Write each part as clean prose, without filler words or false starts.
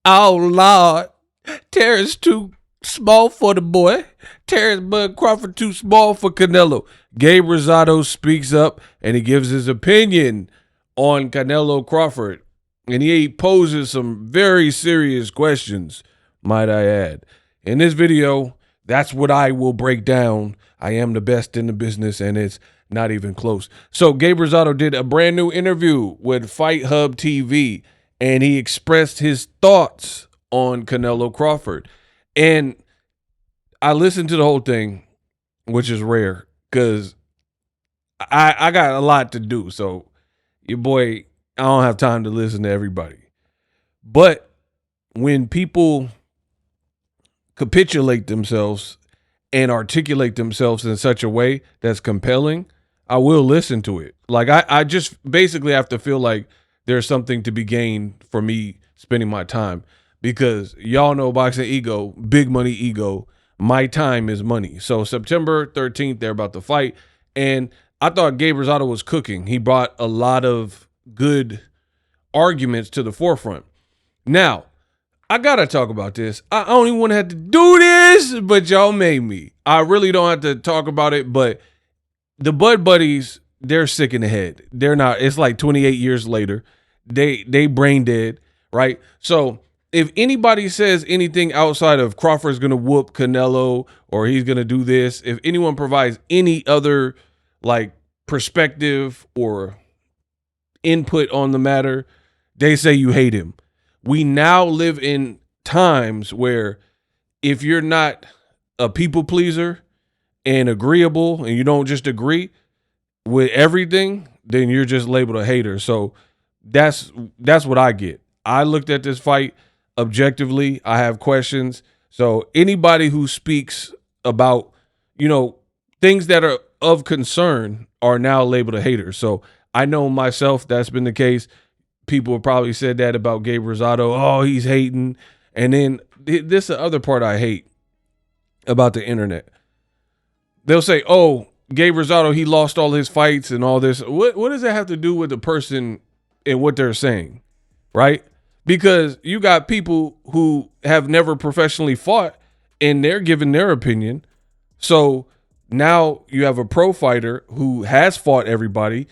Oh Lord, Terrence too small for the boy. Terrence Bud Crawford too small for Canelo. Gabe Rosado speaks up and he gives his opinion on Canelo Crawford. And he poses some very serious questions, might I add. In this video, that's what I will break down. I am the best in the business, and it's not even close. So Gabe Rosado did a brand new interview with Fight Hub TV, and he expressed his thoughts on Canelo Crawford. And I listened to the whole thing, which is rare, because I got a lot to do. So your boy, I don't have time to listen to everybody. But when people capitulate themselves and articulate themselves in such a way that's compelling, I will listen to it. Like I just basically have to feel like there's something to be gained for me spending my time, because y'all know boxing ego, big money ego. My time is money. So September 13th, they're about to fight. And I thought Gabe Rosado was cooking. He brought a lot of good arguments to the forefront. Now, I gotta talk about this. I don't even want to have to do this, but y'all made me. I really don't have to talk about it, but the Bud Buddies, they're sick in the head. They're not. It's like 28 years later. They brain dead, right? So if anybody says anything outside of Crawford's gonna whoop Canelo or he's gonna do this, if anyone provides any other like perspective or input on the matter, they say you hate him. We now live in times where if you're not a people pleaser and agreeable and you don't just agree with everything, then you're just labeled a hater. So that's what I get. I looked at this fight objectively. I have questions. So anybody who speaks about, things that are of concern are now labeled a hater. So I know myself that's been the case. People have probably said that about Gabe Rosado. Oh, he's hating. And then this is the other part I hate about the internet. They'll say, oh, Gabe Rosado, he lost all his fights and all this. What does that have to do with the person and what they're saying, right? Because you got people who have never professionally fought and they're giving their opinion. So now you have a pro fighter who has fought everybody,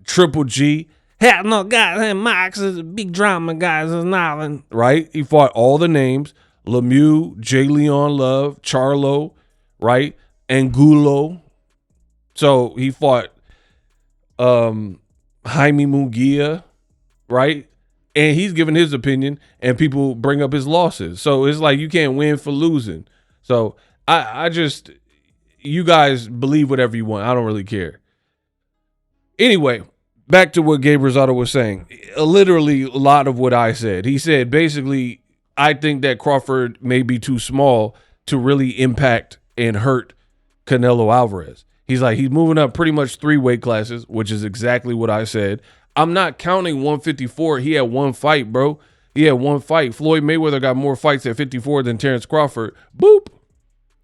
Triple G. Hell no, guys, Max is a big drama, guys, in Ireland. Right? He fought all the names. Lemieux, J. Leon Love, Charlo, right? Angulo. So he fought Jaime Munguia, right? And he's giving his opinion, and people bring up his losses. So it's like you can't win for losing. So I just, you guys believe whatever you want. I don't really care. Anyway, back to what Gabe Rosado was saying. Literally a lot of what I said. He said, basically, I think that Crawford may be too small to really impact and hurt Canelo Álvarez. He's like, he's moving up pretty much 3 weight classes, which is exactly what I said. I'm not counting 154. He had 1 fight, bro. He had 1 fight. Floyd Mayweather got more fights at 54 than Terrence Crawford. Boop.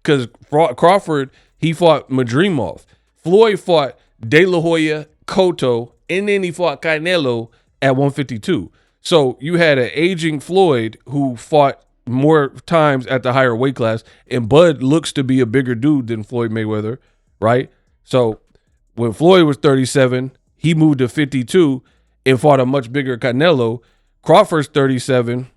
Because Crawford, he fought Madrimov. Floyd fought De La Hoya, Cotto, and then he fought Canelo at 152. So you had an aging Floyd who fought more times at the higher weight class, and Bud looks to be a bigger dude than Floyd Mayweather, right? So when Floyd was 37, he moved to 52 and fought a much bigger Canelo. Crawford's 37.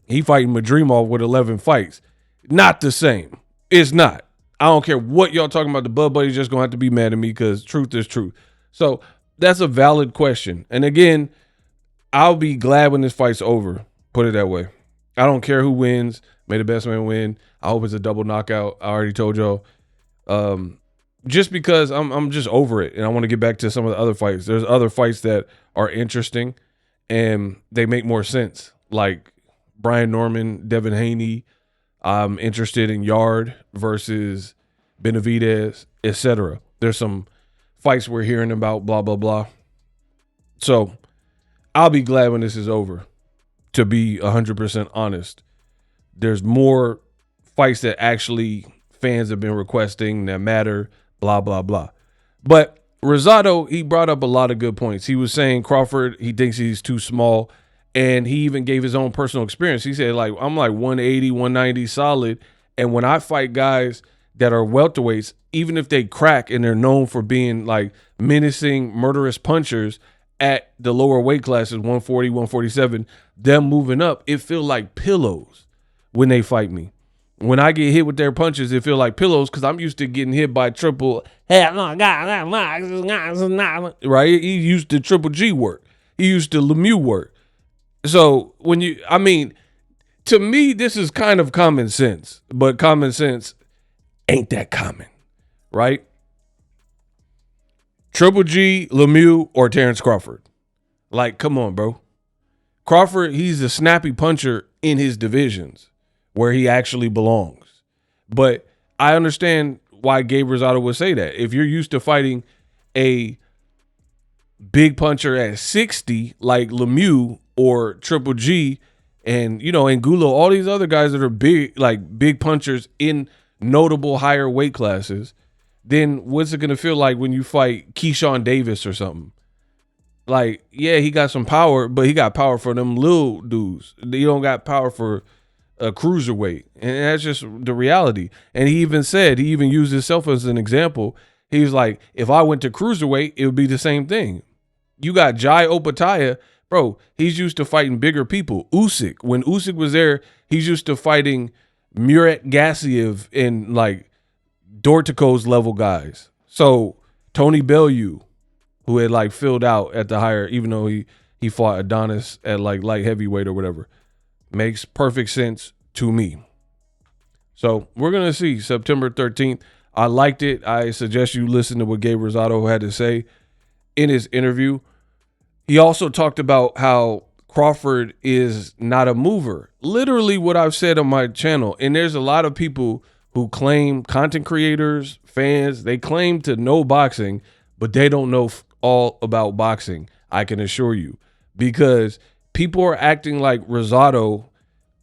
He fighting Madrimov with 11 fights. Not the same. It's not. I don't care what y'all talking about. The Bud Buddy's just going to have to be mad at me because truth is truth. So that's a valid question. And again, I'll be glad when this fight's over. Put it that way. I don't care who wins. May the best man win. I hope it's a double knockout. I already told y'all. Just because I'm just over it and I want to get back to some of the other fights. There's other fights that are interesting and they make more sense. Like Brian Norman, Devin Haney. I'm interested in Yard versus Benavidez, etc. There's some fights we're hearing about, blah, blah, blah. So I'll be glad when this is over, to be 100% honest. There's more fights that actually fans have been requesting that matter, blah, blah, blah. But Rosado, he brought up a lot of good points. He was saying Crawford, he thinks he's too small. And he even gave his own personal experience. He said, like, I'm like 180, 190 solid. And when I fight guys that are welterweights, even if they crack and they're known for being like menacing, murderous punchers at the lower weight classes, 140, 147, them moving up, it feel like pillows when they fight me. When I get hit with their punches, it feel like pillows because I'm used to getting hit by triple. Right? He used to Triple G work. He used to Lemieux work. So to me, this is kind of common sense, but common sense ain't that common, right? Triple G, Lemieux, or Terrence Crawford. Like, come on, bro. Crawford, he's a snappy puncher in his divisions where he actually belongs. But I understand why Gabe Rosado would say that. If you're used to fighting a big puncher at 60 like Lemieux or Triple G and, Angulo, all these other guys that are big punchers in notable higher weight classes, then what's it going to feel like when you fight Keyshawn Davis or something? Like, yeah, he got some power, but he got power for them little dudes. He don't got power for a cruiserweight. And that's just the reality. And he even used himself as an example. He was like, if I went to cruiserweight, it would be the same thing. You got Jai Opataya, bro, he's used to fighting bigger people. Usyk, when Usyk was there, he's used to fighting Murat Gassiev and like Dorticos level guys. So Tony Bellew, who had like filled out at the higher, even though he fought Adonis at like light heavyweight or whatever, makes perfect sense to me. So we're going to see September 13th. I liked it. I suggest you listen to what Gabe Rosado had to say in his interview. He also talked about how Crawford is not a mover. Literally what I've said on my channel. And there's a lot of people who claim, content creators, fans, they claim to know boxing, but they don't know all about boxing, I can assure you. Because people are acting like Rosado,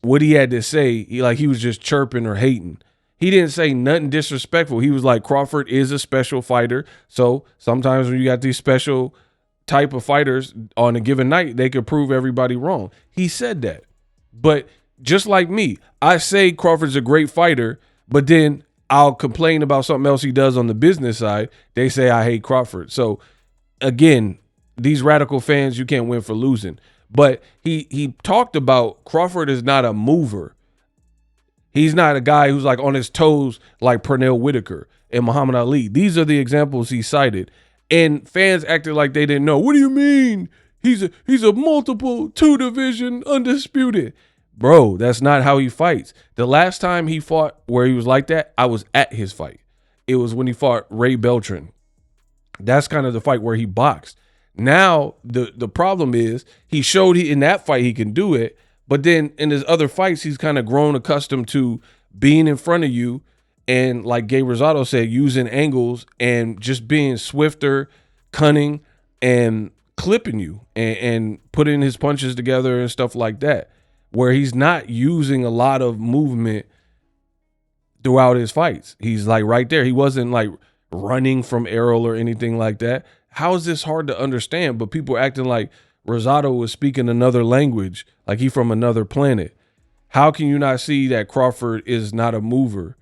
what he had to say, he was just chirping or hating. He didn't say nothing disrespectful. He was like, Crawford is a special fighter. So sometimes when you got these special type of fighters on a given night, they could prove everybody wrong. He said that. But just like me, I say Crawford's a great fighter, but then I'll complain about something else he does on the business side. They say I hate Crawford. So again, these radical fans, you can't win for losing. But he talked about Crawford is not a mover. He's not a guy who's like on his toes like Pernell Whitaker and Muhammad Ali. These are the examples he cited. And fans acted like they didn't know. What do you mean? He's a multiple 2-division undisputed. Bro, that's not how he fights. The last time he fought where he was like that, I was at his fight. It was when he fought Ray Beltran. That's kind of the fight where he boxed. Now, the problem is he showed in that fight he can do it, but then in his other fights, he's kind of grown accustomed to being in front of you and, like Gabe Rosado said, using angles and just being swifter, cunning, and clipping you and putting his punches together and stuff like that, where he's not using a lot of movement throughout his fights. He's like right there. He wasn't like running from Errol or anything like that. How is this hard to understand? But people acting like Rosado was speaking another language, like he from another planet. How can you not see that Crawford is not a mover?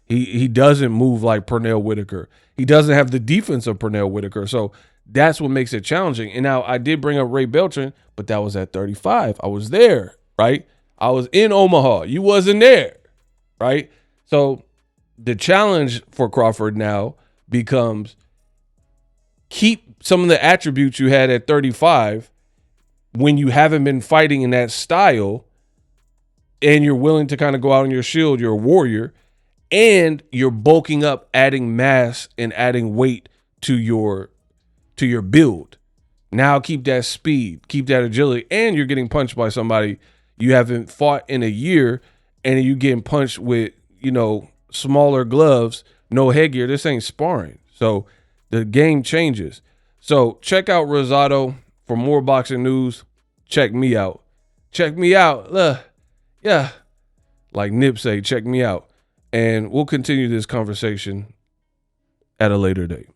He doesn't move like Pernell Whitaker. He doesn't have the defense of Pernell Whitaker. So that's what makes it challenging. And now I did bring up Ray Beltran, but that was at 35. I was there, right? I was in Omaha. You wasn't there, right? So the challenge for Crawford now becomes keep some of the attributes you had at 35 when you haven't been fighting in that style and you're willing to kind of go out on your shield, you're a warrior, and you're bulking up, adding mass and adding weight to your build. Now keep that speed, keep that agility, and you're getting punched by somebody you haven't fought in a year, and you getting punched with, smaller gloves, no headgear. This ain't sparring. So the game changes. So check out Rosado for more boxing news. Check me out. Check me out. Yeah. Like Nip say, check me out. And we'll continue this conversation at a later date.